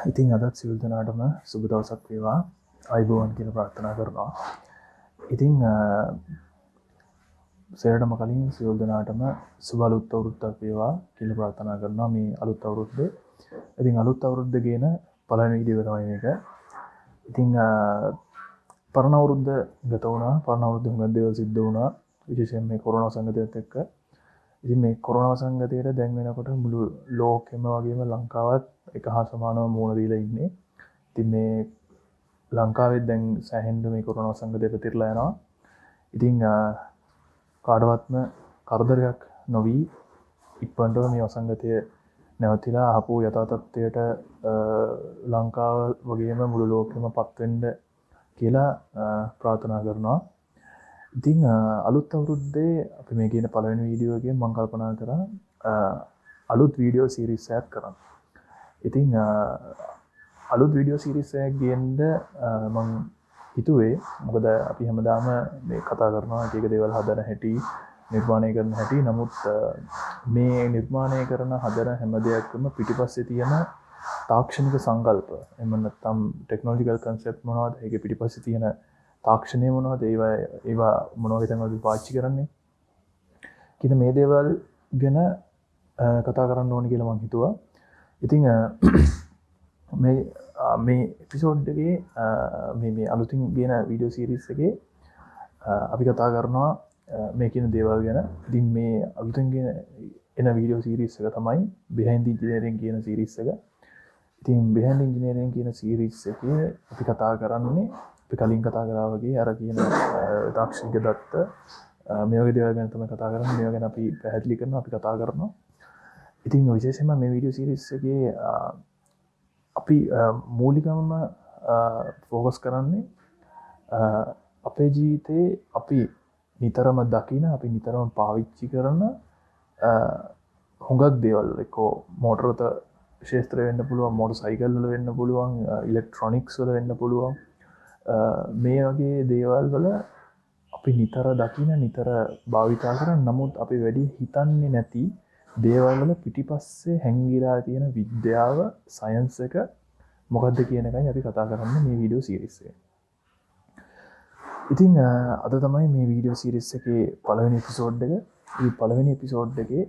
ඉතින් අදත් සියලු දෙනාටම සුබ දවසක් වේවා. අයබෝවන් කියලා ප්‍රාර්ථනා කරනවා. ඉතින් සෙරටම කලින් සියලු දෙනාටම සුබ අලුත් අවුරුද්දක් වේවා කියලා ප්‍රාර්ථනා කරනවා. මේ අලුත් අවුරුද්දේ. ඉතින් අලුත් අවුරුද්ද ගැන පළවෙනි වීඩියෝ එක තමයි මේක. ඉතින් පරණ අවුරුද්ද ගත වුණා. පරණ අවුරුද්දේ හුඟක් දේවල් සිද්ධ වුණා. විශේෂයෙන් මේ කොරෝනා සංගතයත් එක්ක. ඉතින් මේ කොරෝනා සංගතයට දැන් වෙනකොට මුළු ලෝකෙම වගේම ලංකාවත් එක හා සමානව මුහුණ දීලා ඉන්නේ. ඉතින් මේ ලංකාවේ දැන් සෑහෙන්න මේ කොරෝනා සංගතය පැතිරලා යනවා. ඉතින් කාටවත්ම කරදරයක් නොවි ඉක්මනටම මේ වසංගතය නැවතිලා ආපු යථා තත්ත්වයට ලංකාව වගේම මුළු ලෝකෙම පත් වෙන්න කියලා ප්‍රාර්ථනා කරනවා. ඉතින් අලුත් අවුරුද්දේ අපි මේ කියන පළවෙනි වීඩියෝ එකෙන් මම කල්පනා කරා අලුත් වීඩියෝ සීරීස් එකක් කරන්න. ඉතින් අලුත් වීඩියෝ සීරීස් එකක් ගේන්න මම හිතුවේ මොකද අපි හැමදාම මේ කතා කරනවා එක එක දේවල් හදන හැටි නිර්මාණය කරන හැටි. නමුත් මේ නිර්මාණය කරන හදන හැම දෙයක්ම පිටිපස්සේ තියෙන තාක්ෂණික සංකල්ප එහෙම නැත්නම් ටෙක්නොලොජිකල් කන්සෙප්ට් මොනවද? ඒකේ පිටිපස්සේ තියෙන තාක්ෂණය මොනවද? ඒවා මොන වගේ තැන්වලද පාවිච්චි කරන්නේ? කියන මේ දේවල් ගැන කතා කරන්න ඕනේ කියලා මම හිතුවා. ඉතින් මේ එපිසෝඩ් එකේ මේ අලුතින් ගෙන වීඩියෝ සීරීස් එකේ අපි කතා කරනවා මේ කියන දේවල් ගැන. ඉතින් මේ අලුතින් ගෙන එන වීඩියෝ සීරීස් එක තමයි Behind the Engineering කියන සීරීස් එක. ඉතින් Behind the Engineering කියන සීරීස් එකේ අපි කතා කරන්නේ අපි කලින් කතා කරා වගේ අර කියන තාක්ෂණික දත්ත මේ වගේ දේවල් ගැන තමයි කතා කරන්නේ. මේවා ගැන අපි පැහැදිලි කරනවා, අපි කතා කරනවා. ඉතින් විශේෂයෙන්ම මේ වීඩියෝ සීරීස් එකේ අපි මූලිකවම ෆෝකස් කරන්නේ අපේ ජීවිතේ අපි නිතරම දකින, අපි නිතරම පාවිච්චි කරන හුඟක් දේවල් එක්කෝ මෝටරත ක්ෂේත්‍රය වෙන්න පුළුවන්, මෝටර් සයිකල් වල වෙන්න පුළුවන්, ඉලෙක්ට්‍රොනික්ස් වල වෙන්න පුළුවන්. මේ වගේ දේවල් වල අපි නිතර දකින, නිතර භාවිතා කරන නමුත් අපි වැඩි හිතන්නේ නැති දේවල් වල පිටිපස්සේ හැංගිලා තියෙන විද්‍යාව, සයන්ස් එක මොකක්ද කියන එකයි අපි කතා කරන්නේ මේ වීඩියෝ සීරීස් එකේ. ඉතින් අද තමයි මේ වීඩියෝ සීරීස් එකේ පළවෙනි එපිසෝඩ් එක. මේ පළවෙනි එපිසෝඩ් එකේ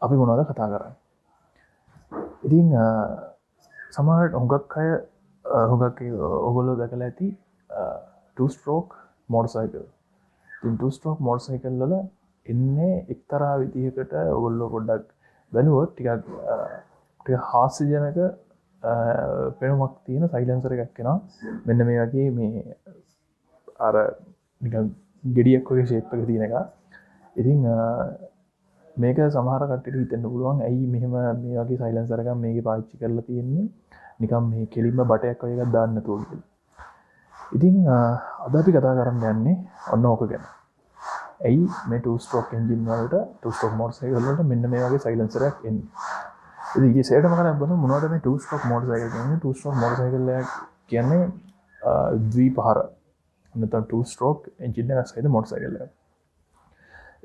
අපි මොනවද කතා කරන්නේ? ඉතින් සමහරවිට හුඟක් ඔයගොල්ලෝ දැකලා ඇති two stroke motorcycle. ඉතින් two stroke motorcycle වල එන්නේ එක්තරා විදිහකට ඔයගොල්ලෝ පොඩ්ඩක් බලුවොත් ටිකක් හාස්‍යජනක පෙනුමක් තියෙන සයිලන්සර් එකක් එනවා. මෙන්න මේ වගේ මේ අර නිකන් ගෙඩියක් වගේ ෂේප් එක තියෙන එක. ඉතින් මේක සමහර කට්ටියට හිතෙන්න පුළුවන් ඇයි මෙහෙම මේ වගේ සයිලන්සර් එකක් මේකේ පාවිච්චි කරලා තියෙන්නේ නිකන් මේ කෙලින්ම බටයක් වගේ එකක් දාන්න නැතුව කියලා. ඉතින් අද අපි කතා කරන්න යන්නේ ඔන්න ඕක ගැන. ඇයි මේ two stroke engine වලට two stroke motorcycle වලට මෙන්න මේ වගේ සයිලන්සර් එකක් එන්නේ? ඉතින් ඊයේ සේරටම කරලා බලමු මොනවද මේ two stroke motorcycle කියන්නේ? two stroke motorcycle එක කියන්නේ ද්විපහර නැත්නම් two stroke engine එකක් සහිත motorcycle එකක්.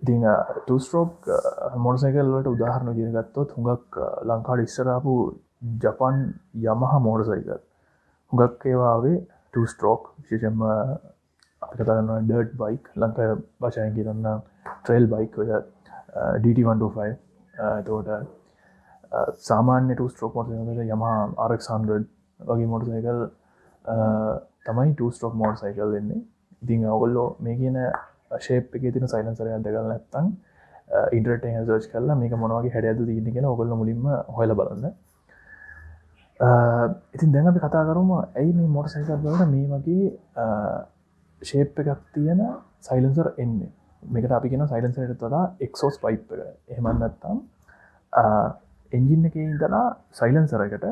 ඉතින් two stroke motorcycle වලට උදාහරණ විදිහට ගත්තොත් හුඟක් ලංකාවේ ඉස්සර ආපු ජපන් Yamaha motorcycle හුඟක් ඒවා ආවේ two stroke. විශේෂයෙන්ම අපි කතා කරනවා dirt bike, ලංකාවේ භාෂාවෙන් කියනවා trail bike ඔය DT125. එතකොට සාමාන්‍ය two stroke motorcycle Yamaha RX100 වගේ motorcycle තමයි two stroke motorcycle වෙන්නේ. ඉතින් ඔයගොල්ලෝ මේ කියන ෂේප් එකේ තියෙන සයිලන්සර් එකක් දැකලා නැත්නම් ඉන්ටර්නෙට් එකෙන් සර්ච් කරලා මේක මොන වගේ හැඩයක්ද තියෙන්නේ කියලා ඔයගොල්ලෝ මුලින්ම හොයලා බලන්න. ඉතින් දැන් අපි කතා කරමු ඇයි මේ මොටර් සයිකල් වලට මේ වගේ ෂේප් එකක් තියෙන සයිලන්සර් එන්නේ. මේකට අපි කියන සයිලන්සර් එකට වඩා එක්සෝස් පයිප් එක. එහෙම නැත්නම් එන්ජින් එකේ ඉඳලා සයිලන්සර් එකට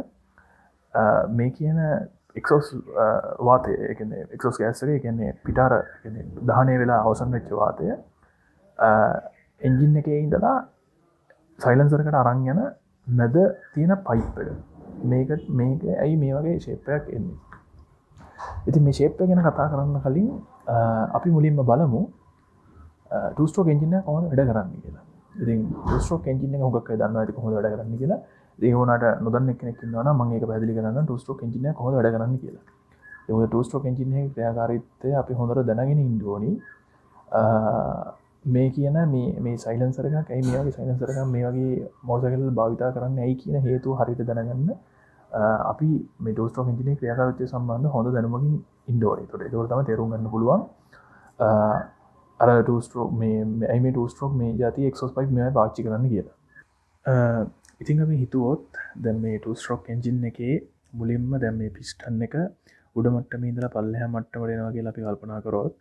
මේ කියන එක්සෝස් වාතය, ඒ කියන්නේ එක්සෝස් ගෑස් එක, ඒ කියන්නේ පිටාර, ඒ කියන්නේ දහනය වෙලා අවසන් වෙච්ච වාතය එන්ජින් එකේ ඉඳලා සයිලන්සර් එකට අරන් යන මැද තියෙන පයිප් එක. මේක ඇයි මේ වගේ ෂේප් එකක් එන්නේ? ඉතින් මේ ෂේප් එක ගැන කතා කරන්න කලින් අපි මුලින්ම බලමු two stroke engine එක කොහොමද වැඩ කරන්නේ කියලා. ඉතින් two stroke engine එක හුඟක් අය දන්නවා ඇති කොහොමද වැඩ කරන්නේ කියලා. ඒවනට නොදන්න කෙනෙක් ඉන්නවා නම් මම ඒක පැහැදිලි කරන්න two stroke engine එක කොහොමද වැඩ කරන්නේ කියලා. ඒ two stroke engine එකේ ක්‍රියාකාරීත්වය අපි හොඳට දැනගෙන ඉන්න ඕනි. මේ කියන මේ සයිලන්සර් එකක් ඇයි මේ වගේ සයිලන්සර් එකක් මේ වගේ මොටර් භාවිතා කරන්න ඇයි කියන හේතුව හරියට දැනගන්න අපි මේ two stroke engine එකේ ක්‍රියාකාරීත්වය සම්බන්ධ හොඳ දැනුමකින් ඉන්න ඕනේ. ඒකට තමයි තේරුම් ගන්න පුළුවන්. අර two stroke මේ two stroke මේ જાතිය exhaust pipe මේවා පාවිච්චි කරන්න කියලා. ඉතින් අපි හිතුවොත් දැන් මේ two stroke engine එකේ මුලින්ම දැන් මේ piston එක උඩ මට්ටමේ ඉඳලා පල්ලෙහා මට්ටමට එනවා කියලා අපි කල්පනා කරොත්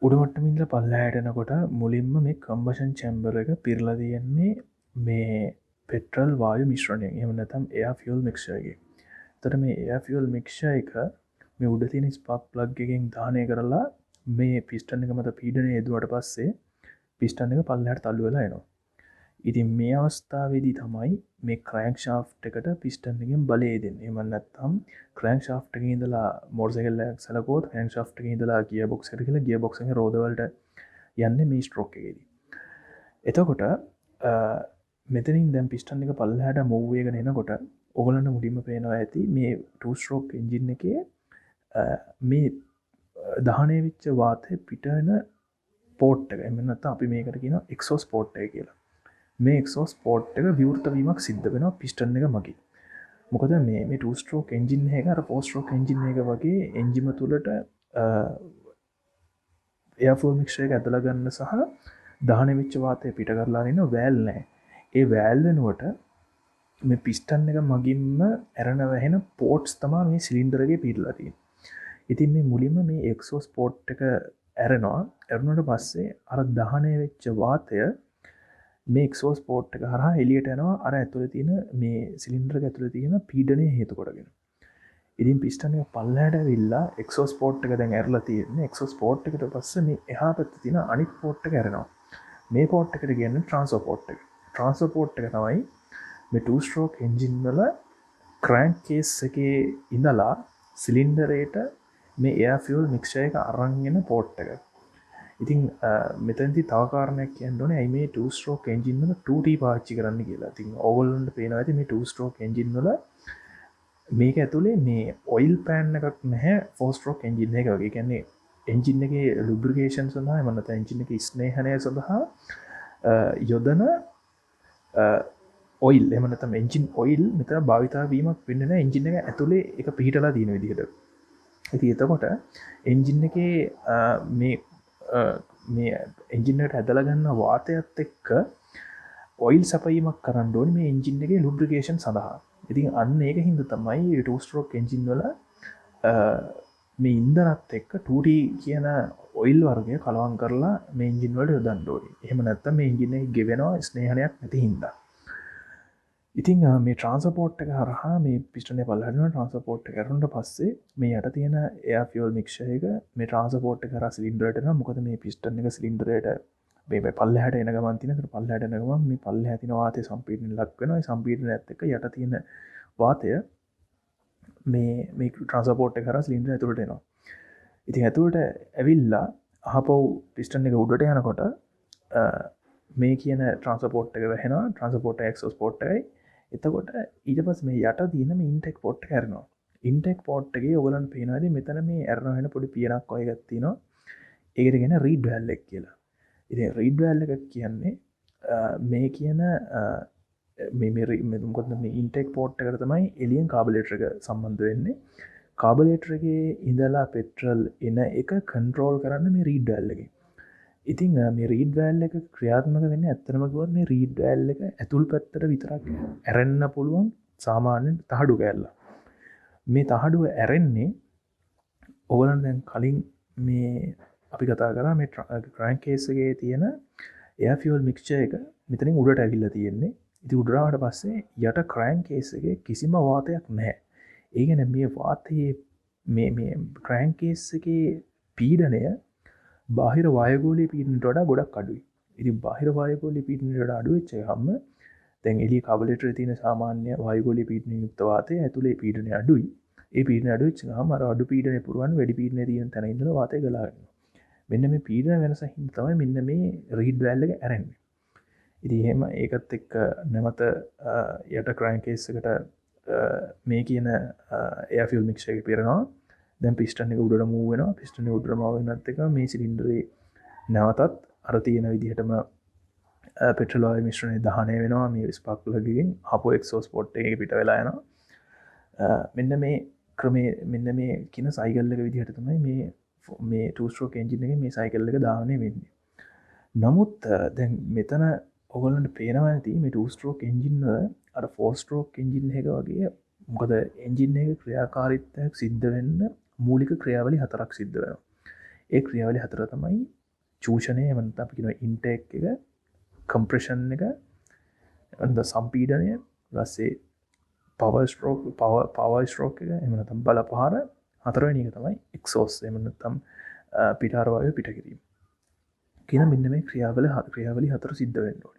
උඩ මට්ටමේ ඉඳලා පල්ලෙහාට එනකොට මුලින්ම මේ combustion chamber එක පිරලා තියෙන්නේ මේ petrol වායු මිශ්‍රණයෙන්. එහෙම නැත්නම් air fuel mixture එකකින්. එතකොට මේ air fuel mixture එක මේ උඩ තියෙන spark plug එකෙන් දහනය කරලා මේ piston එක මත පීඩනය යෙදුවට පස්සේ piston එක පල්ලෙහාට තල්ලු වෙලා එනවා. ඉතින් මේ අවස්ථාවේදී තමයි මේ ක්‍රෑන්ක් ෂාෆ්ට් එකට පිස්ටන් එකෙන් බලය දෙන්නේ. එහෙම නැත්නම් ක්‍රෑන්ක් ෂාෆ්ට් එකේ ඉඳලා මෝටර් සයිකල් එකක් සලකුවොත් ක්‍රෑන්ක් ෂාෆ්ට් එකේ ඉඳලා ගියර් බොක්ස් එකට කියලා ගියර් බොක්ස් එකේ රෝද වලට යන්නේ මේ ස්ට්‍රෝක් එකේදී. එතකොට මෙතනින් දැන් පිස්ටන් එක පල්ලෙහාට මූව් වෙගෙන එනකොට ඔයගලන්ට මුලින්ම පේනවා ඇති මේ two stroke engine එකේ මේ දහනය වෙච්ච වාතය පිට වෙන පෝට් එක. එහෙම නැත්නම් අපි මේකට කියනවා exhaust port එක කියලා. මේ exhaust port එක විවෘත වීමක් සිද්ධ වෙනවා piston එක මගින්. මොකද මේ two stroke engine එක අර four stroke engine එක වගේ එන්ජිම තුලට air fuel mixture එක ඇදලා ගන්න සහ දහන වෙච්ච වාතය පිට කරලා අරින්න වැල් නැහැ. ඒ වැල් වෙනුවට මේ piston එක මගින්ම ඇරෙන වැහෙන ports තමයි මේ සිලින්ඩර් එකේ පිටලා තියෙන්නේ. ඉතින් මේ මුලින්ම මේ exhaust port එක ඇරෙනවා. ඇරුණාට පස්සේ අර දහනය වෙච්ච වාතය මේ exhaust port එක හරහා එළියට යනවා අර ඇතුලේ තියෙන මේ සිලින්ඩර් එක ඇතුලේ තියෙන පීඩනය හේතු කොටගෙන. ඉතින් piston එක පල්ලෙහාට ඇවිල්ලා exhaust port එක දැන් ඇරලා තියෙන්නේ. exhaust port එකට පස්සේ මේ එහා පැත්තේ තියෙන අනිත් port එක ඇරෙනවා. මේ port එකට කියන්නේ transfer port එක. transfer port එක තමයි මේ two stroke engine වල crank case එකේ ඉඳලා සිලින්ඩරේට මේ air fuel mixture එක අරන් එන port එක. ඉතින් මෙතනදී තව කාරණයක් කියන්න ඕනේ ඇයි මේ two stroke engine වල 2T පාවිච්චි කරන්න කියලා. ඉතින් ඕගොල්ලන්ට පේනවා ඇති මේ two stroke engine වල මේක ඇතුලේ මේ oil pan එකක් නැහැ four stroke engine එක වගේ. කියන්නේ engine එකේ lubrication සඳහා එහෙම නැත්නම් engine එකේ ස්නේහනය සඳහා යොදන oil එහෙම නැත්නම් engine oil මෙතන භාවිතා වීමක් වෙන්නේ නැහැ engine එක ඇතුලේ ඒක පිහිටලා තියෙන විදිහට. ඉතින් එතකොට engine එකේ මේ එන්ජින් එකට ඇදලා ගන්න වාතයත් එක්ක ඔයිල් සපයීමක් කරන්න ඕනේ මේ එන්ජින් එකේ ලුබ්‍රිකේෂන් සඳහා. ඉතින් අන්න ඒක හින්දා තමයි two stroke engine වල මේ ඉන්ධනත් එක්ක 2T කියන ඔයිල් වර්ගය කලවම් කරලා මේ එන්ජින් වලට යොදන්න ඕනේ. එහෙම නැත්නම් මේ එන්ජින් එකේ ගෙවෙනවා ස්නේහනයක් නැති හින්දා. ඉතින් මේ ට්‍රාන්ස්පෝර්ට් එක හරහා මේ පිස්ටන් එක පල්ලෙහාට යන ට්‍රාන්ස්පෝර්ට් එක කරනට පස්සේ මේ යට තියෙන එයාර් ෆියුල් මික්ස්චර් එක මේ ට්‍රාන්ස්පෝර්ට් එක හරහා සිලින්ඩරයට එනවා. මොකද මේ පිස්ටන් එක සිලින්ඩරයට මේ පල්ලෙහාට එන ගමන් තියෙන. ඒතර පල්ලෙහාට එන ගමන් මේ පල්ලෙහා තියෙන වාතය සම්පීඩනයට ලක් වෙනවා. ඒ සම්පීඩනයත් එක්ක යට තියෙන වාතය මේ ට්‍රාන්ස්පෝර්ට් එක හරහා සිලින්ඩරය ඇතුළට එනවා. ඉතින් ඇතුළට ඇවිල්ලා අහපව් පිස්ටන් එක උඩට යනකොට මේ කියන ට්‍රාන්ස්පෝර්ට් එක වැහෙනවා. ට්‍රාන්ස්පෝර්ට් එක එක්සෝස් පෝර්ට් එකයි. එතකොට ඊට පස්සේ මේ යට තියෙන මේ ඉන්ටෙක් පෝට් එක ඇරෙනවා. ඉන්ටෙක් පෝට් එකේ ඔයගලන්ට පේනවා ඉතින් මෙතන මේ ඇරෙනවා වෙන පොඩි පියනක් වගේ එකක් තියෙනවා. ඒකට කියන රීඩ් වැල් එක කියලා. ඉතින් රීඩ් වැල් එක කියන්නේ මේ කියන මොකද මේ ඉන්ටෙක් පෝට් එකට තමයි එලියෙන් කාබුලේටර් එක සම්බන්ධ වෙන්නේ. කාබුලේටර් එකේ ඉඳලා පෙට්‍රල් එන එක කන්ට්‍රෝල් කරන්න මේ රීඩ් වැල් එකේ. ඉතින් මේ රීඩ් වැල් එක ක්‍රියාත්මක වෙන්නේ ඇත්තටම කිව්වොත් මේ රීඩ් වැල් එක ඇතුල් පැත්තට විතරක් ඇරෙන්න පුළුවන් සාමාන්‍ය තහඩු කෑල්ල. මේ තහඩුව ඇරෙන්නේ ඕගලන්ට දැන් කලින් මේ අපි කතා කරා මේ ක්‍රෑන්ක් කේස් එකේ තියෙන එයාර් ෆියුල් මික්ස්චර් එක මෙතනින් උඩට ඇවිල්ලා තියෙන්නේ. ඉතින් උඩට ආවට පස්සේ යට ක්‍රෑන්ක් කේස් එකේ කිසිම වාතයක් නැහැ. ඒ කියන්නේ මේ වාතයේ මේ ක්‍රෑන්ක් කේස් එකේ පීඩනය බාහිර වායුගෝලීය පීඩනයට වඩා ගොඩක් අඩුයි. ඉතින් බාහිර වායුගෝලීය පීඩනයට වඩා අඩු වෙච්ච එකම දැන් එළිය කාබුලේටරේ තියෙන සාමාන්‍ය වායුගෝලීය පීඩනයෙන් යුක්ත වාතය ඇතුලේ පීඩනය අඩුයි. ඒ පීඩනය අඩු වෙච්ච ගමන් අර අඩු පීඩනය පුරවන්න වැඩි පීඩනය තියෙන තැන ඉඳලා වාතය ගලා ගන්නවා. මෙන්න මේ පීඩන වෙනස හින්දා තමයි මෙන්න මේ රීඩ් වැල් එක ඇරෙන්නේ. ඉතින් එහෙම ඒකත් එක්ක නැවත යට ක්‍රෑන්කේස් එකට මේ කියන එයා ෆියුල් මික්ස්චර් එක පිරෙනවා. දැන් පිස්ටන් එක උඩට මූව් වෙනවා. පිස්ටන් එක උඩට මූව් වෙනත් එක මේ සිලින්ඩරේ නැවතත් අර තියෙන විදිහටම පෙට්‍රල් ඔයිල් මිශ්‍රණය දහනය වෙනවා. මේ ස්පාර්ක් ප්ලග් එකෙන් ආපහු එක්සෝස් පොට් එකේ පිට වෙලා යනවා. මෙන්න මේ ක්‍රමේ මෙන්න මේ කියන සයිකල් එක විදිහට තමයි මේ 2 stroke engine එකේ මේ සයිකල් එක දාහනය වෙන්නේ. නමුත් දැන් මෙතන ඔයගොල්ලන්ට පේනවා ඇති මේ 2 stroke engine වල අර 4 stroke engine එක වගේ මොකද engine එක ක්‍රියාකාරීත්වයක් සිද්ධ වෙන්න මූලික ක්‍රියාවලි හතරක් සිද්ධ වෙනවා. ඒ ක්‍රියාවලි හතර තමයි චූෂණය, එහෙම නැත්නම් අපි කියනවා ඉන්ටේක් එක, කම්ප්‍රෙෂන් එක, අන්ද සම්පීඩනය, ඊපස්සේ පවර් ස්ට්‍රෝක් එක, එහෙම නැත්නම් බල පහර, හතරවෙනි එක තමයි එක්සෝස්, එහෙම නැත්නම් පිටාර වායුව පිට කිරීම. කියන මෙන්න මේ ක්‍රියාවලි හතර සිද්ධ වෙන්න ඕනේ.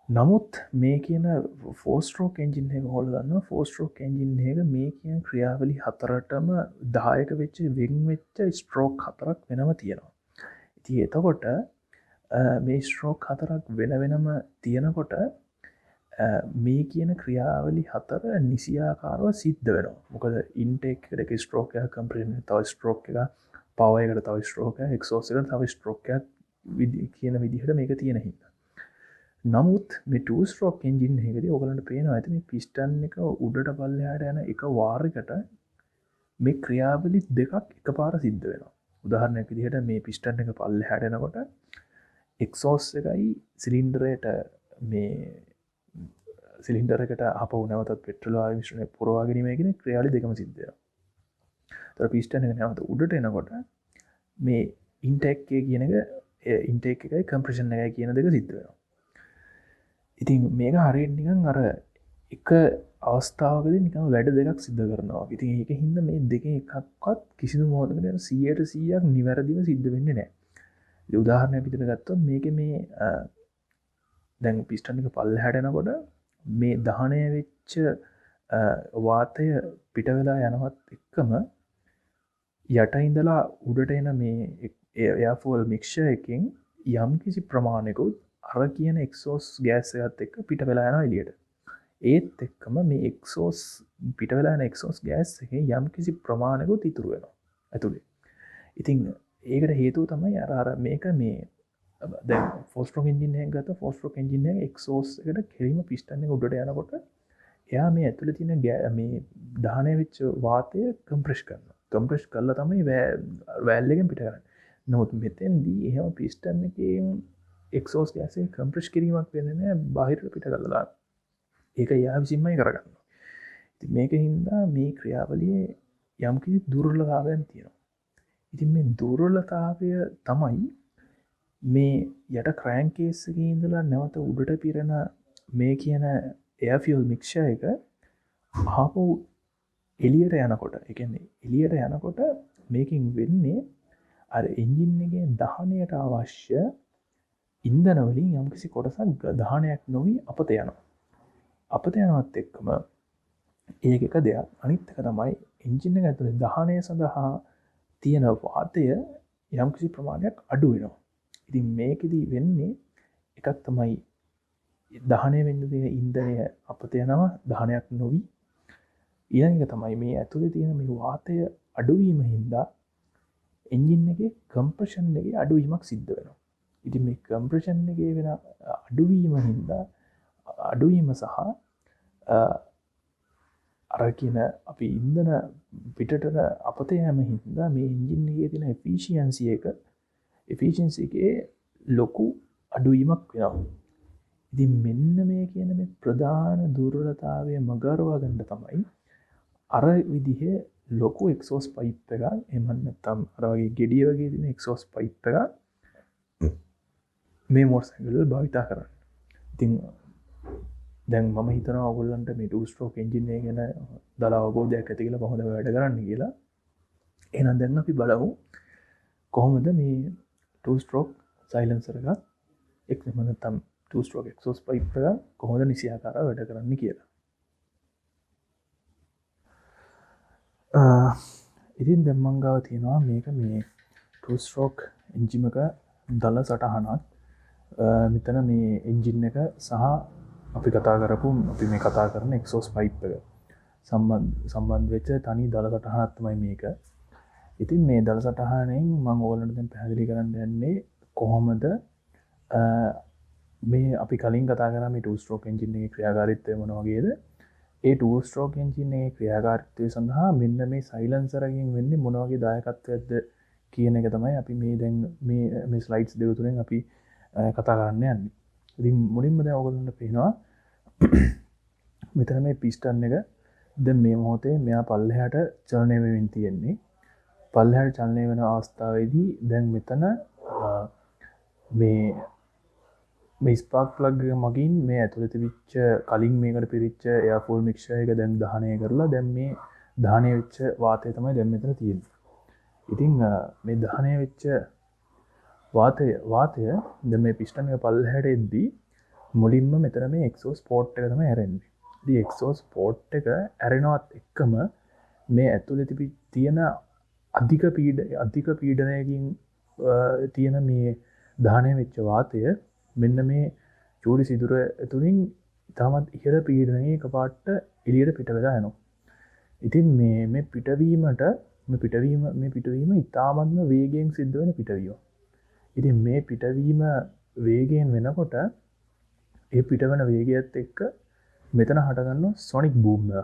නමුත් මේ කියන 4 stroke engine එක හොල දන්නවා 4 stroke engine එක මේ කියන ක්‍රියාවලි හතරටම 10ක වෙච්ච වෙන් වෙච්ච ස්ට්‍රෝක් හතරක් වෙනම තියෙනවා. ඉතින් එතකොට මේ ස්ට්‍රෝක් හතරක් වෙනම තියෙනකොට මේ කියන ක්‍රියාවලි හතර නිසියාකාරව සිද්ධ වෙනවා. මොකද ඉන්ටේක් එකට ස්ට්‍රෝක් එකක්, කම්ප්‍රෙෂන් එකට තව ස්ට්‍රෝක් එකක්, පවර් එකට තව ස්ට්‍රෝක් එකක්, එක්සෝස් එකට තව ස්ට්‍රෝක් එකක් කියන විදිහට මේක තියෙන හින්දා. නමුත් මේ 2 stroke engine එකේදී ඔයගලන්ට පේනවා ඇති මේ පිස්ටන් එක උඩට පල්ලෙහාට යන එක වාරයකට මේ ක්‍රියාවලි දෙකක් එකපාර සිද්ධ වෙනවා. උදාහරණයක් විදිහට මේ පිස්ටන් එක පල්ලෙහාට යනකොට එක්සෝස් එකයි සිලින්ඩරයට මේ සිලින්ඩර් එකට ආපහු නැවතත් පෙට්‍රල් වායු මිශ්‍රණය පුරවා ගැනීම කියන ක්‍රියාවලි දෙකම සිද්ධ වෙනවා. ඒතර පිස්ටන් එක නැවත උඩට එනකොට මේ ඉන්ටේක් එක කියන එක ඉන්ටේක් එකයි කම්ප්‍රෙෂන් එකයි කියන දෙක සිද්ධ වෙනවා. ඉතින් මේක හරියට නිකන් අර එක අවස්ථාවකදී නිකන් වැඩ දෙකක් සිද්ධ කරනවා. ඉතින් ඒක හින්දා මේ දෙකෙන් එකක්වත් කිසිදු මොහොතකට 100% නිවැරදිව සිද්ධ වෙන්නේ නැහැ. ඒ උදාහරණයක් විදිහට ගත්තොත් මේකේ මේ දැන් පිස්ටන් එක පල්ලෙහාට යනකොට මේ දහනය වෙච්ච වාතය පිට වෙලා යනවත් එක්කම යට ඉඳලා උඩට එන මේ එයාෆෝල් මික්ස්චර් එකෙන් යම්කිසි ප්‍රමාණයකුත් අර කියන එක්සෝස් ගෑස් එකත් එක්ක පිට වෙලා යනවා එළියට. ඒත් එක්කම මේ එක්සෝස් පිට වෙලා යන එක්සෝස් ගෑස් එකේ යම්කිසි ප්‍රමාණයකුත් ඉතුරු වෙනවා ඇතුලේ. ඉතින් ඒකට හේතුව තමයි අර මේක මේ දැන් 4 stroke engine එකක් ගත්තා 4 stroke engine එක එක්සෝස් එකට කෙලිම පිස්ටන් එක උඩට යනකොට එයා මේ ඇතුලේ තියෙන මේ දහනය වෙච්ච වාතය කම්ප්‍රෙස් කරනවා. කම්ප්‍රෙස් කරලා තමයි වැල් එකෙන් පිට කරන්නේ. නමුත් මෙතෙන්දී එහෙම පිස්ටන් එකෙන් එක්සෝස් ගෑස් එක කම්ප්‍රෙස් කිරීමක් වෙන්නේ නැහැ බාහිරට පිට කරලා දාන්න. ඒක එයා විසින්මයි කරගන්නවා. ඉතින් මේක හින්දා මේ ක්‍රියාවලියේ යම්කිසි දුර්වලතාවයන් තියෙනවා. ඉතින් මේ දුර්වලතාවය තමයි මේ යට ක්‍රෑන්කේස් එකේ ඉඳලා නැවත උඩට පිරෙන මේ කියන එයා ෆියුල් මික්ස්චර් එක ආපහු එළියට යනකොට, ඒ කියන්නේ එළියට යනකොට මේකෙන් වෙන්නේ අර එන්ජින් එකේ දහනයට අවශ්‍ය ඉන්ධන වලින් යම්කිසි කොටසක් දහනයක් නොවි අපත යනවා. අපත යනවත් එක්කම ඒක එක දෙයක්. අනිත් එක තමයි එන්ජින් එක ඇතුලේ දහනය සඳහා තියෙන වාතය යම්කිසි ප්‍රමාණයක් අඩු වෙනවා. ඉතින් මේකෙදි වෙන්නේ එකක් තමයි දහනය වෙන්න තියෙන ඉන්ධනය අපත යනවා දහනයක් නොවි. ඊළඟ එක තමයි මේ ඇතුලේ තියෙන මේ වාතය අඩුවීම හින්දා එන්ජින් එකේ කම්ප්‍රෙෂන් එකේ අඩුවීමක් සිද්ධ වෙනවා. ඉතින් මේ කම්ප්‍රෙෂන් එකේ වෙන අඩුවීම හින්දා අඩුවීම සහ අර කියන අපි ඉන්ධන පිටට අපත යෑම හින්දා මේ එන්ජින් එකේ තියෙන එෆිෂියන්සි එකේ ලොකු අඩුවීමක් වෙනවා. ඉතින් මෙන්න මේ කියන මේ ප්‍රධාන දුර්වලතාවය මගහරවා ගන්න තමයි අර විදිහේ ලොකු එක්සෝස් පයිප් එකක් එහෙම නැත්නම් අර වගේ ගෙඩිය වගේ තියෙන එක්සෝස් පයිප් එකක් මේ මෝටර් සයිකල් වල භාවිතා කරන්නේ. ඉතින් දැන් මම හිතනවා ඔයගොල්ලන්ට මේ 2 stroke engine එක ගැන දල අවබෝධයක් ඇති කියලා කොහොමද වැඩ කරන්නේ කියලා. එහෙනම් දැන් අපි බලමු කොහොමද මේ 2 stroke silencer එකක් එහෙම නැත්නම් 2 stroke exhaust pipe එක කොහොමද නිසියාකාරව වැඩ කරන්නේ කියලා. ඉතින් දැන් මම ගාව තියෙනවා මේක මේ 2 stroke engine එක දල සටහනක්. මෙතන මේ එන්ජින් එක සහ අපි කතා කරපු අපි මේ කතා කරන එක්සෝස් පයිප් එක සම්බන්ධ වෙච්ච තනි දල සටහනක් තමයි මේක. ඉතින් මේ දල සටහනෙන් මම ඕගොල්ලන්ට දැන් පැහැදිලි කරන්න යන්නේ කොහොමද මේ අපි කලින් කතා කරා මේ 2 stroke engine එකේ ක්‍රියාකාරීත්වය මොන වගේද? ඒ 2 stroke engine එකේ ක්‍රියාකාරීත්වය සඳහා මෙන්න මේ silencer එකකින් වෙන්නේ මොන වගේ දායකත්වයක්ද කියන එක තමයි අපි මේ දැන් මේ slides දෙක තුනෙන් අපි කතා කරන්න යන්නේ. ඉතින් මුලින්ම දැන් ඔයගොල්ලන්ට පේනවා මෙතන මේ piston එක දැන් මේ මොහොතේ මෙයා පල්ලෙහාට චලනය වෙමින් තියෙන්නේ. පල්ලෙහාට චලනය වෙන අවස්ථාවේදී දැන් මෙතන මේ ස්පාර්ක් ප්ලග් එක මගින් මේ ඇතුළේ තිබිච්ච කලින් මේකට පිරිච්ච එයා ෆුල් මික්ස්චර් එක දැන් දහනය කරලා දැන් මේ දහනය වෙච්ච වාතය තමයි දැන් මෙතන තියෙන්නේ. ඉතින් මේ දහනය වෙච්ච වාතය දැන් මේ පිස්ටන් එක පල්ලෙහාට එද්දී මුලින්ම මෙතන මේ එක්සෝස් පෝට් එක තමයි ඇරෙන්නේ. ඉතින් එක්සෝස් පෝට් එක ඇරෙනවත් එක්කම මේ ඇතුළේ තියෙන අධික පීඩනයකින් තියෙන මේ දහනය වෙච්ච වාතය මෙන්න මේ චූඩි සිදුර ඇතුළින් ඉතාමත් ඉහළ පීඩනයේ එකපාරට එළියට පිට වෙලා යනවා. ඉතින් මේ පිටවීම ඉතාමත්ම වේගයෙන් සිද්ධ වෙන පිටවීම. ඉතින් මේ පිටවීම වේගයෙන් වෙනකොට ඒ පිටවන වේගයත් එක්ක මෙතන හටගන්නවා සොනික් බූම් එක.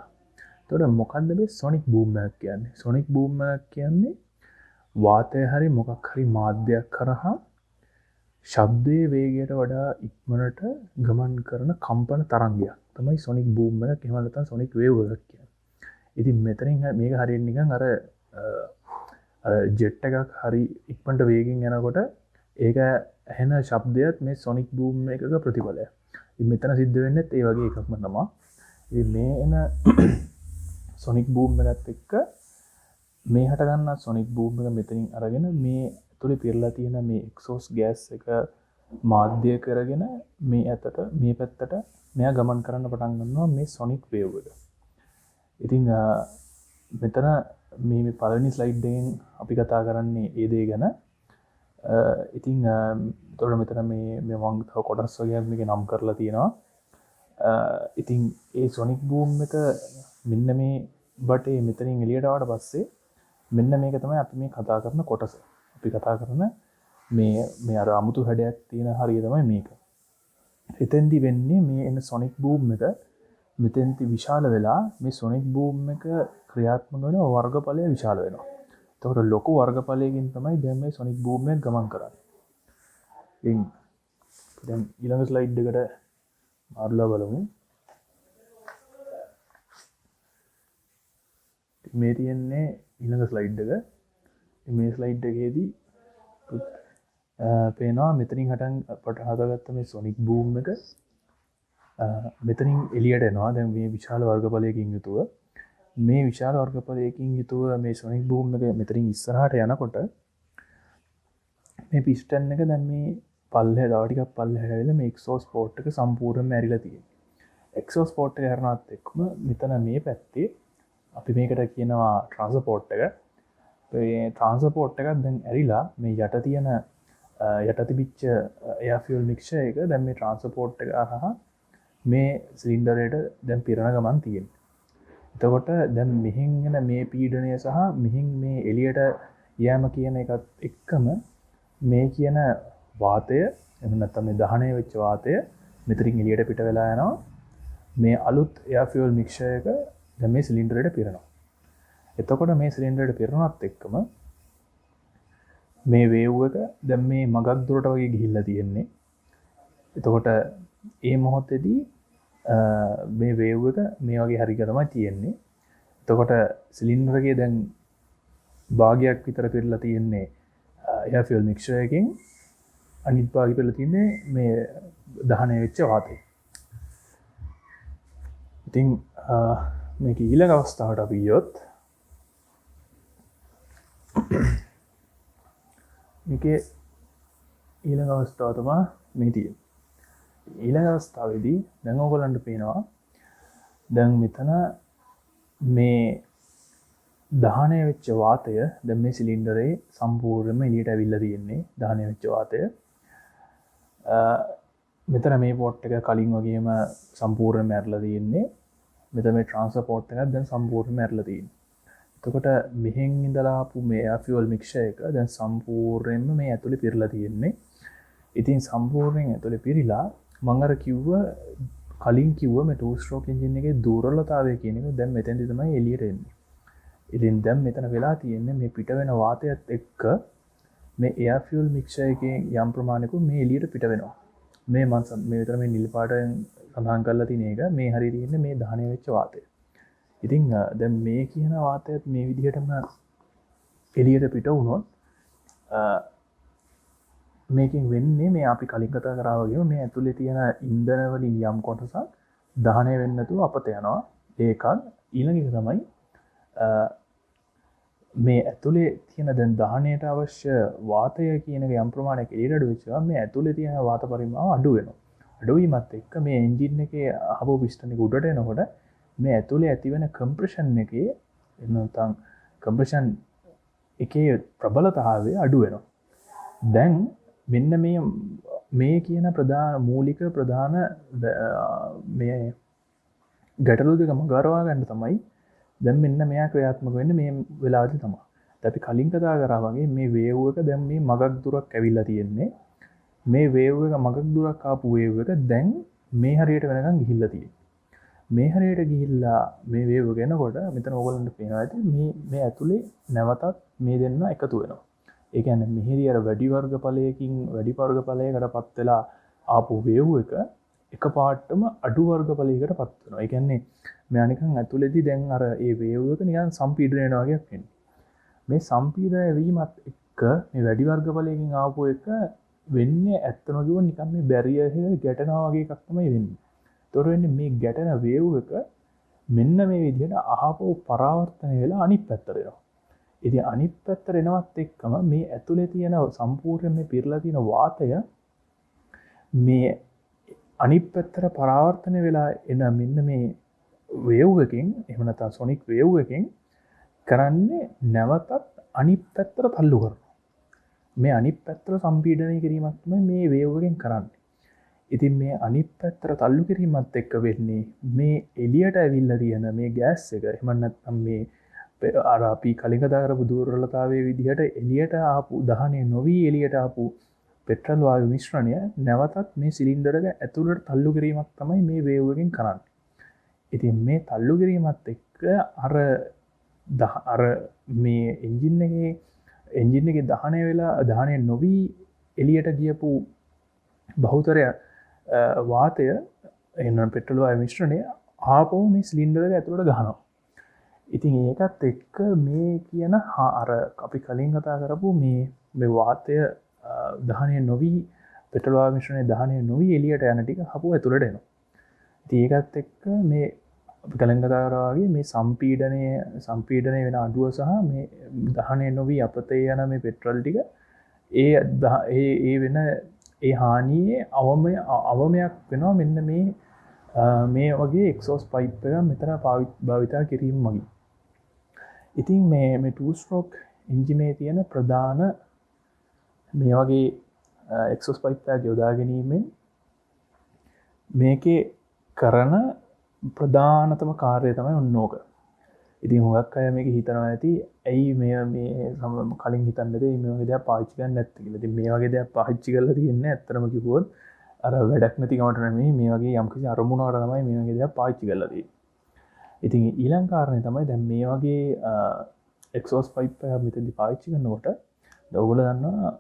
එතකොට මොකද්ද මේ සොනික් බූම් එක කියන්නේ? සොනික් බූම් එක කියන්නේ වාතය හරි මොකක් හරි මාධ්‍යයක් කරහා ශබ්දයේ වේගයට වඩා ඉක්මනට ගමන් කරන කම්පන තරංගයක් තමයි සොනික් බූම් එක. එහෙම නැත්නම් සොනික් වේව් එකක් කියන්නේ. ඉතින් මෙතනින් මේක හරියට නිකන් අර ජෙට් එකක් හරි ඉක්මනට වේගෙන් යනකොට ඒක ඇහෙන ශබ්දයත් මේ සොනික් බූම් එකක ප්‍රතිඵලයක්. ඉතින් මෙතන සිද්ධ වෙන්නේ ඒ වගේ එකක්ම තමයි. ඉතින් මේ එන සොනික් බූම් එකත් එක්ක මේ හට ගන්න සොනික් බූම් එක මෙතනින් අරගෙන මේ තුළේ පිරලා තියෙන මේ එක්සෝස් ගෑස් එක මාධ්‍ය කරගෙන මේ පැත්තට මෙයා ගමන් කරන්න පටන් ගන්නවා මේ සොනික් වේව් එක. ඉතින් මෙතන මේ පළවෙනි ස්ලයිඩ් එකෙන් අපි කතා කරන්නේ ඒ දේ ගැන. ඉතින් එතකොට මෙතන මේ මම තව කොටස් වගේක් මේක නම් කරලා තියෙනවා. ඉතින් ඒ සොනික් බූම් එක මෙන්න මේ බටේ මෙතනින් එළියට ආවට පස්සේ මෙන්න මේක තමයි අපි මේ කතා කරන කොටස. අපි කතා කරන මේ අර අමුතු හැඩයක් තියෙන හරිය තමයි මේක. එතෙන්දි වෙන්නේ මේ එන සොනික් බූම් එක මෙතෙන්දි විශාල වෙලා මේ සොනික් බූම් එක ක්‍රියාත්මක වෙන වර්ගඵලය විශාල වෙනවා. එතකොට ලොකු වර්ගඵලයකින් තමයි දැන් මේ සොනික් බූම් එක ගමන් කරන්නේ. ඉතින් දැන් ඊළඟ ස්ලයිඩ් එකට මාරුලා බලමු. මේ තියෙන්නේ ඊළඟ ස්ලයිඩ් එක. මේ ස්ලයිඩ් එකේදී පේනවා මෙතනින් හදාගත්ත මේ සොනික් බූම් එක මෙතනින් එළියට එනවා. දැන් මේ විශාල වර්ගඵලයකින් යුතුව මේ මේ සොනික් බූම් එක මෙතනින් ඉස්සරහට යනකොට මේ පිස්ටන් එක දැන් මේ පල්ලෙහාට තව ටිකක් පල්ලෙහාට ඇවිල්ලා මේ එක්සෝස් පෝට් එක සම්පූර්ණයෙන්ම ඇරිලා තියෙනවා. එක්සෝස් පෝට් එක හැරෙනවත් එක්කම මෙතන මේ පැත්තේ අපි මේකට කියනවා ට්‍රාන්ස්පෝට් එක. මේ ට්‍රාන්ස්පෝට් එකක් දැන් ඇරිලා මේ යට තිබිච්ච එයා ෆියුල් මික්ස්චර් එක දැන් මේ ට්‍රාන්ස්පෝට් එක හරහා මේ සිලින්ඩරයට දැන් පිරණ ගමන් තියෙනවා. එතකොට දැන් මෙහින් එන මේ පීඩනය සහ මෙහින් මේ එළියට යෑම කියන එකත් එක්කම මේ කියන වාතය එහෙම නැත්නම් මේ දහනය වෙච්ච වාතය මෙතනින් එළියට පිට වෙලා යනවා. මේ අලුත් එයා ෆියුල් මික්ස්චර් එක දැන් මේ සිලින්ඩරයට පිරෙනවා. එතකොට මේ සිලින්ඩරයට පිරෙනවත් එක්කම මේ වේව් එක දැන් මේ මගක් දුරට වගේ ගිහිල්ලා තියෙන්නේ. එතකොට ඒ මොහොතේදී මේ වේව් එක මේ වගේ හරියක තමයි තියෙන්නේ. එතකොට සිලින්ඩර් එකේ දැන් භාගයක් විතර පිරලා තියෙන්නේ එයා ෆියුල් මික්ස්චර් එකකින්. අනිත් භාගය පිරලා තියෙන්නේ මේ දහනය වෙච්ච වාතය. ඉතින් මේක ඊළඟ අවස්ථාවට අපි ගියොත් මේකේ ඊළඟ අවස්ථාව තමයි මේ තියෙන්නේ. ඊළඟ අවස්ථාවේදී දැන් ඔයගොල්ලන්ට පේනවා දැන් මෙතන මේ දහනය වෙච්ච වාතය දැන් මේ සිලින්ඩරේ සම්පූර්ණයෙන්ම එළියට ඇවිල්ලා තියෙන්නේ. දහනය වෙච්ච වාතය මෙතන මේ පෝට් එක කලින් වගේම සම්පූර්ණයෙන්ම ඇරලා තියෙන්නේ. මෙතන මේ ට්‍රාන්ස්ෆර් පෝට් එකක් දැන් සම්පූර්ණයෙන්ම ඇරලා තියෙන්නේ. එතකොට මෙහෙන් ඉඳලා ආපු මේ එයා ෆියුවල් මික්ස්චර් එක දැන් සම්පූර්ණයෙන්ම මේ ඇතුලේ පිරලා තියෙන්නේ. ඉතින් සම්පූර්ණයෙන් ඇතුලේ පිරීලා මම අර කලින් කිව්ව මේ 2 stroke engine එකේ දුර්වලතාවය කියන එක දැන් මෙතෙන්දි තමයි එළියට එන්නේ. ඉතින් දැන් මෙතන වෙලා තියෙන්නේ මේ පිට වෙන වාතයත් එක්ක මේ එයා ෆියුවල් මික්ස්චර් එකේ යම් ප්‍රමාණයක මේ එළියට පිට වෙනවා. මේ මේ විතර මේ නිල් පාටෙන් සඳහන් කරලා තියෙන එක මේ හරිය තියෙන්නේ මේ දහනය වෙච්ච වාතය. ඉතින් දැන් මේ කියන වාතයත් මේ විදිහටම එළියට පිට වුණොත් මේකෙන් වෙන්නේ මේ අපි කලින් කතා කරා වගේම මේ ඇතුලේ තියෙන ඉන්ධන වලින් යම් කොටසක් දහනය වෙන්නේ නැතුව අපත යනවා. ඒකත් ඊළඟ එක තමයි මේ ඇතුලේ තියෙන දැන් දහනයට අවශ්‍ය වාතය කියන එක යම් ප්‍රමාණයක එළියට අඩු වෙච්චා මේ ඇතුලේ තියෙන වාත පරිමාව අඩු වෙනවා. අඩු වීමත් එක්ක මේ එන්ජින් එකේ ආපෝ පිස්ටන් එක උඩට එනකොට මේ ඇතුලේ ඇතිවෙන කම්ප්‍රෙෂන් එකේ නැත්නම් කම්ප්‍රෙෂන් එකේ ප්‍රබලතාවය අඩු වෙනවා. දැන් මෙන්න මේ කියන මූලික ප්‍රධාන මේ ගැටලු දෙකම ගරවා ගන්න තමයි දැන් මෙන්න මෙයා ක්‍රියාත්මක වෙන්නේ මේ වෙලාවේදී තමයි. අපි කලින් කතා කරා වගේ මේ වේව් එක දැන් මේ මගක් දුරක් ඇවිල්ලා තියෙන්නේ. මේ වේව් එක මගක් දුරක් ආපු වේව් එක දැන් මේ හරියට වෙනකන් ගිහිල්ලා තියෙන්නේ. මේ හරියට ගිහිල්ලා මේ වේව් එක එනකොට මෙතන ඕගොල්ලන්ට පේනවා ඇති මේ ඇතුලේ නැවතත් මේ දෙන්න එකතු වෙනවා. ඒ කියන්නේ මෙහෙදී අර වැඩි වර්ගඵලයකින් වැඩි වර්ගඵලයකටපත් වෙලා ආපු වේව් එක එකපාරටම අඩු වර්ගඵලයකටපත් වෙනවා. ඒ කියන්නේ මෙයා නිකන් ඇතුලේදී දැන් අර ඒ වේව් එක නිකන් සම්පීඩනය වෙනවා වගේ වෙන්නේ. මේ සම්පීඩනය වීමත් එක්ක මේ වැඩි වර්ගඵලයකින් ආපු එක වෙන්නේ ඇත්තම කිව්වොත් නිකන් මේ බැරියර් එක ගැටෙනවා වගේ එකක් තමයි වෙන්නේ. ඒතකොට වෙන්නේ මේ ගැටෙන වේව් එක මෙන්න මේ විදිහට ආපහු පරාවර්තනය වෙලා අනිත් පැත්තට එනවා. ඉතින් අනිත් පැත්තට එනවත් එක්කම මේ ඇතුලේ තියෙන සම්පූර්ණ මේ පිරලා තියෙන වාතය මේ අනිත් පැත්තට පරාවර්තනය වෙලා එන මෙන්න මේ වේව් එකෙන් එහෙම නැත්නම් සොනික් වේව් එකෙන් කරන්නේ නැවතත් අනිත් පැත්තට තල්ලු කරනවා. මේ අනිත් පැත්තට සම්පීඩනය කිරීමක් තමයි මේ වේව් එකෙන් කරන්නේ. ඉතින් මේ අනිත් පැත්තට තල්ලු කිරීමත් එක්ක වෙන්නේ මේ එළියට ඇවිල්ලා තියෙන මේ ගෑස් එක එහෙම නැත්නම් මේ අර අපි කලින් කතා කරපු දුර්වලතාවයේ විදිහට එළියට ආපු දහනය නොවි එළියට ආපු පෙට්‍රල් වායු මිශ්‍රණය නැවතත් මේ සිලින්ඩර් එක ඇතුළට තල්ලු කිරීමක් තමයි මේ වේව් එකෙන් කරන්නේ. ඉතින් මේ තල්ලු කිරීමත් එක්ක අර මේ එන්ජින් එකේ දහනය වෙලා දහනය නොවි එළියට ගියපු බහුතරය වාතය එන පෙට්‍රල් වායු මිශ්‍රණය ආපහු මේ සිලින්ඩර් එක ඇතුළට ගහනවා. ඉතින් ඒකත් එක්ක මේ කියන අර අපි කලින් කතා කරපු මේ වාතය දහනය නොවි පෙට්‍රල් වායු මිශ්‍රණය දහනය නොවි එළියට යන ටික ආපහු ඇතුළට එනවා. ඉතින් ඒකත් එක්ක මේ අපි කලින් කතා කරා වගේ මේ සම්පීඩනය වෙන අඩුව සහ මේ දහනය නොවි අපතේ යන මේ පෙට්‍රල් ටික ඒ වෙන ඒ හානියේ අවමයක් වෙනවා මෙන්න මේ වගේ එක්සෝස් පයිප් එක මෙතන භාවිතා කිරීම මගින්. ඉතින් මේ 2 stroke එන්ජිමේ තියෙන ප්‍රධාන මේ වගේ එක්සෝස් පයිප් එකක් යොදා ගැනීමෙන් මේකේ කරන ප්‍රධානතම කාර්යය තමයි ඔන්නෝක. ඉතින් හුඟක් අය මේක හිතනවා ඇති ඇයි මේ කලින් හිතන්නද මේ වගේ දෙයක් පාවිච්චි කරන්නේ නැත්තේ කියලා. ඉතින් මේ වගේ දෙයක් පාවිච්චි කරලා තියෙන්නේ ඇත්තටම කිව්වොත් අර වැඩක් නැති කමට නෙමෙයි මේ වගේ යම්කිසි අරමුණකට තමයි මේ වගේ දෙයක් පාවිච්චි කරලා තියෙන්නේ. ඉතින් ඊළඟ කාරණේ තමයි දැන් මේ වගේ එක්සෝස් පයිප් එක මෙතනදී පාවිච්චි කරනකොට ඔයගොල්ලෝ දන්නවා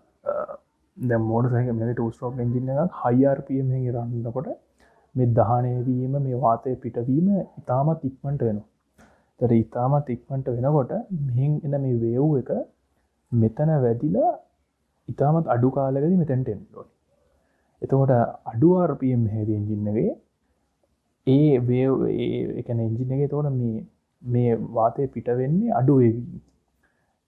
දැන් මෝටර් සයිකල් මේ 2 stroke engine එකක් high rpm එකකින් රන් කරනකොට මේ දහනය වීම මේ වාතය පිටවීම ඉතාමත් ඉක්මනට වෙනවා. ඒතර ඉතාමත් ඉක්මනට වෙනකොට මෙහෙන් එන මේ වේව් එක මෙතන වැදිලා ඉතාමත් අඩු කාලයකදී මෙතෙන්ට එන්න ඕනේ. එතකොට අඩු rpm එකේ එන්ජින් එකේ ඒ වේව් ඒ කියන්නේ එන්ජින් එකේ එතකොට මේ වාතය පිට වෙන්නේ අඩු වේගකින්.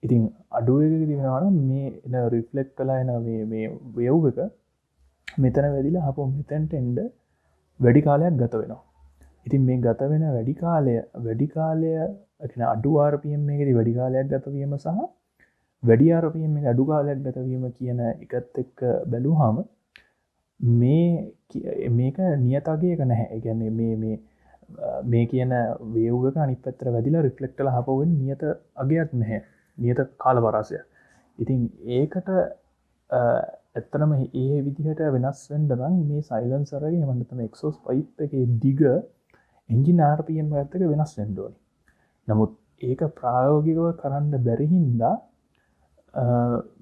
ඉතින් අඩු වේගයකදී වෙනවා නම් මේ එන රිෆ්ලෙක්ට් වෙලා එන මේ වේව් එක මෙතන වැදිලා ආපහු මෙතෙන්ට එන්න වැඩි කාලයක් ගත වෙනවා. ඉතින් මේ ගත වෙන වැඩි කාලය කියන්නේ අඩු RPM එකේදී වැඩි කාලයක් ගත වීම සහ වැඩි RPM එකේ අඩු කාලයක් ගත වීම කියන එකත් එක්ක බැලුවාම මේක නියතගේ එක නැහැ. ඒ කියන්නේ මේ කියන වේව් එක අනිත් පැත්තට වැදිලා රිෆ්ලෙක්ට් වෙලා ආපහු නියත අගයක් නැහැ. නියත කාලවරාසය. ඉතින් ඒකට ඇත්තටම ඒ විදිහට වෙනස් වෙන්න නම් මේ සයිලන්සර් එකේ එහෙම නැත්නම් එක්සෝස් පයිප් එකේ දිග එන්ජින් RPM එකත් එක්ක වෙනස් වෙන්න ඕනේ. නමුත් ඒක ප්‍රායෝගිකව කරන්න බැරි හින්දා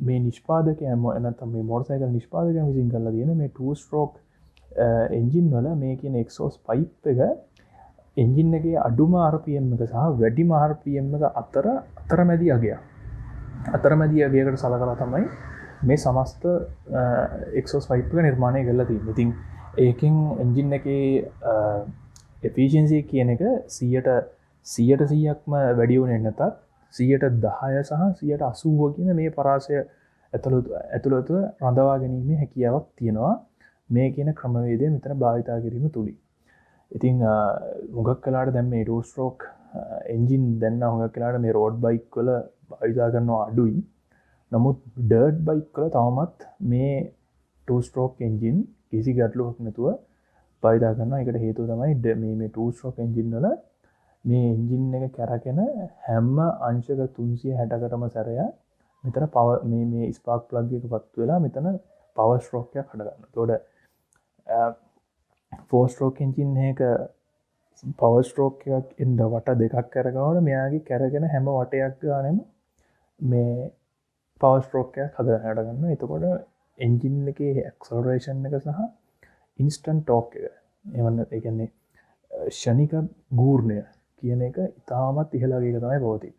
මේ නිෂ්පාදකයන් නැත්නම් මේ මෝටර් නිෂ්පාදකයන් විසින් කරලා තියෙන මේ 2 stroke එන්ජින් වල මේ කියන එක්සෝස් පයිප් එක එන්ජින් එකේ අඩුම RPM එක සහ වැඩිම RPM එක අතරමැදි අගයක්. අතරමැදි අගයකට සලකලා තමයි මේ සමස්ත එක්සෝස් පයිප් එක නිර්මාණය කරලා තියෙන්නේ. ඉතින් ඒකෙන් එන්ජින් එකේ efficiency කියන එක 100%ක්ම වැඩි වුණේ නැතත් 10% සහ 80% කියන මේ පරාසය ඇතුළත රඳවා ගැනීමේ හැකියාවක් තියෙනවා මේ කියන ක්‍රමවේදය මෙතන භාවිතා කිරීම තුලින්. ඉතින් හුඟක් වෙලාවට දැන් මේ 2 stroke එන්ජින් දැන් හුඟක් වෙලාවට මේ රෝඩ් බයික් වල භාවිතා කරනවා අඩුයි. නමුත් ඩර්ට් බයික් වල තවමත් මේ 2 stroke එන්ජින් කිසි ගැටලුවක් නැතුව භාවිතා කරනවා. ඒකට හේතුව තමයි මේ 2 stroke එන්ජින් වල මේ එන්ජින් එක කැරකෙන හැම අංශක 360කටම සැරයක් මෙතන පවර් මේ ස්පාර්ක් ප්ලග් එක පත්තු වෙලා මෙතන පවර් ස්ට්‍රෝක් එකක් හද ගන්නවා. එතකොට 4 ස්ට්‍රෝක් එන්ජින් එකක පවර් ස්ට්‍රෝක් එකක් එන්න වට දෙකක් කරගනකොට මෙයාගේ කැරගෙන හැම වටයක් ගානෙම මේ පවර් ස්ට්‍රෝක් එකක් හද ගන්නවා. එතකොට එන්ජින් එකේ ඇක්සලරේෂන් එක සහ ඉන්ස්ටන්ට් ටෝක් එක එවන්න ඒ කියන්නේ ෂණික ගූර්ණය කියන එක ඉතාමත් ඉහළගේ එක තමයි පවතින්නේ.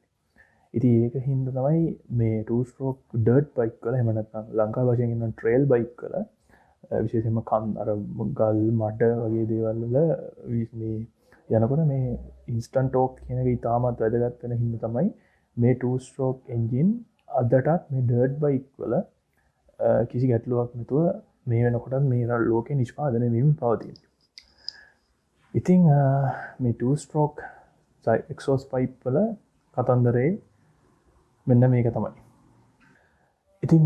ඉතින් ඒක හින්දා තමයි මේ 2 stroke dirt bike වල එහෙම නැත්නම් ලංකාව වශයෙන් ඉන්න trail bike වල විශේෂයෙන්ම අර ගල් මඩ වගේ දේවල් වල මේ යනකොට මේ instant torque කියන එක ඉතාමත් වැදගත් වෙන හින්දා තමයි මේ 2 stroke engine අදටත් මේ dirt bike වල කිසි ගැටලුවක් නැතුව මේ වෙනකොටත් මේ ලෝකේ නිෂ්පාදනය වෙමින් පවතින්නේ. ඉතින් මේ 2 stroke exhaust pipe වල කතන්දරේ මෙන්න මේක තමයි. ඉතින්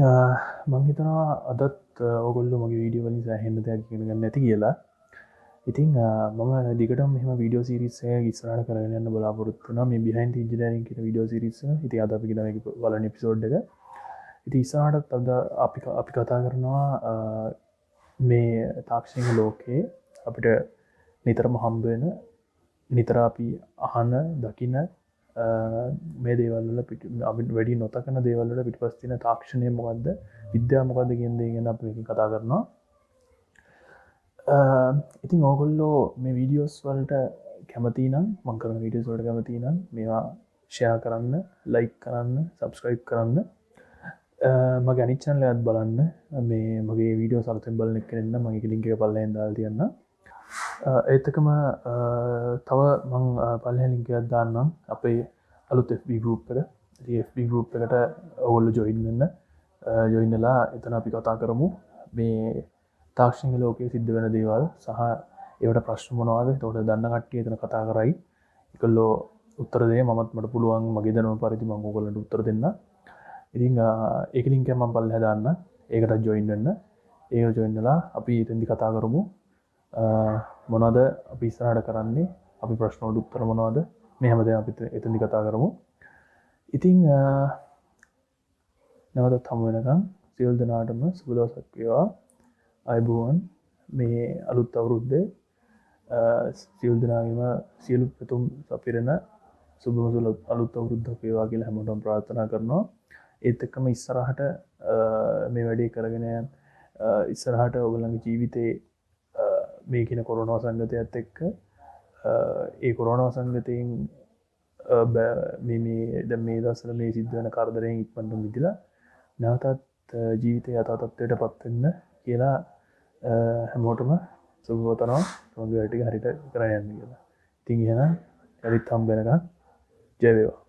මං හිතනවා අදත් ඔයගොල්ලෝ මගේ වීඩියෝ වලින් සෑහෙන දෙයක් ඉගෙන ගන්න නැති කියලා. ඉතින් මම දිගටම මෙහෙම වීඩියෝ සීරීස් එකක් ඉස්සරහට කරගෙන යන්න බලාපොරොත්තු වෙනවා මේ behind the engineering කියන වීඩියෝ සීරීස් එක. ඉතින් අද අපි කියන මේක බලන එපිසෝඩ් එක. ඉතින් ඉස්සරහට අද අපි කතා කරනවා මේ තාක්ෂණික ලෝකයේ අපිට නිතරම හම්බ වෙන නිතර අපි අහන දකින මේ දේවල් වල අපිට වැඩි නොතකන දේවල් වල පිටපස්ස තියෙන තාක්ෂණය මොකද්ද විද්‍යාව මොකද්ද කියන දේ ගැන අපි මේකෙන් කතා කරනවා. ඉතින් ඕගොල්ලෝ මේ වීඩියෝස් වලට කැමති නම් මම කරන වීඩියෝස් වලට කැමති නම් මේවා ෂෙයා කරන්න, ලයික් කරන්න, සබ්ස්ක්‍රයිබ් කරන්න. මගේ අනිත් channel එකත් බලන්න. මේ මගේ වීඩියෝස් අලුතෙන් බලන කෙනෙක් නම් මම ඒක link එක පල්ලෙහෙන් දාලා තියන්නම්. ඒත් එකම තව මං පල්ලෙහෙන් link එකක් දාන්නම් අපේ අලුත් FB group එක. ඉතින් FB group එකට ඔයගොල්ලෝ join වෙන්න. join වෙලා එතන අපි කතා කරමු මේ තාක්ෂණික ලෝකයේ සිද්ධ වෙන දේවල් සහ ඒවට ප්‍රශ්න මොනවද? ඒකට දන්න කට්ටිය එතන කතා කරයි. ඒකල්ලෝ උත්තර දෙයි. මමත් මට පුළුවන් මගේ දැනුම පරිදි මම ඕගොල්ලන්ට උත්තර දෙන්න. ඉතින් ඒක link එක මම පල්ලෙහා දාන්න. ඒකට join වෙන්න. ඒකට join වෙලා අපි එතෙන්දි කතා කරමු. මොනවද අපි ඉස්සරහට කරන්නේ? අපි ප්‍රශ්න වලට උත්තර මොනවද? මේ හැමදේම අපි එතෙන්දි කතා කරමු. ඉතින් නැවතත් හමු වෙනකන් සියලු දෙනාටම සුබ දවසක් වේවා. අයබෝවන් මේ අලුත් අවුරුද්දේ සියලු දෙනාගේම සියලු ප්‍රතුම් සපිරෙන සුබම අලුත් අවුරුද්දක් වේවා කියලා හැමෝටම ප්‍රාර්ථනා කරනවා. ඒත් එක්කම ඉස්සරහට මේ වැඩේ කරගෙන යන ඉස්සරහට ඔයගොල්ලන්ගේ ජීවිතේ මේ කියන කොරෝනා සංගතයත් එක්ක ඒ කොරෝනා සංගතයෙන් දැන් මේ දවස්වල මේ සිද්ධ වෙන කරදරයෙන් ඉක්මනට මිදලා නැවතත් ජීවිතය යථා තත්ත්වයට පත් වෙන්න කියලා හැමෝටම සුබවතනවා. තමන්ගේ වැඩ ටික හරියට කරගෙන යන්න කියලා. ඉතින් එහෙනම් යලිත් හම්බ වෙනකන් ජය වේවා.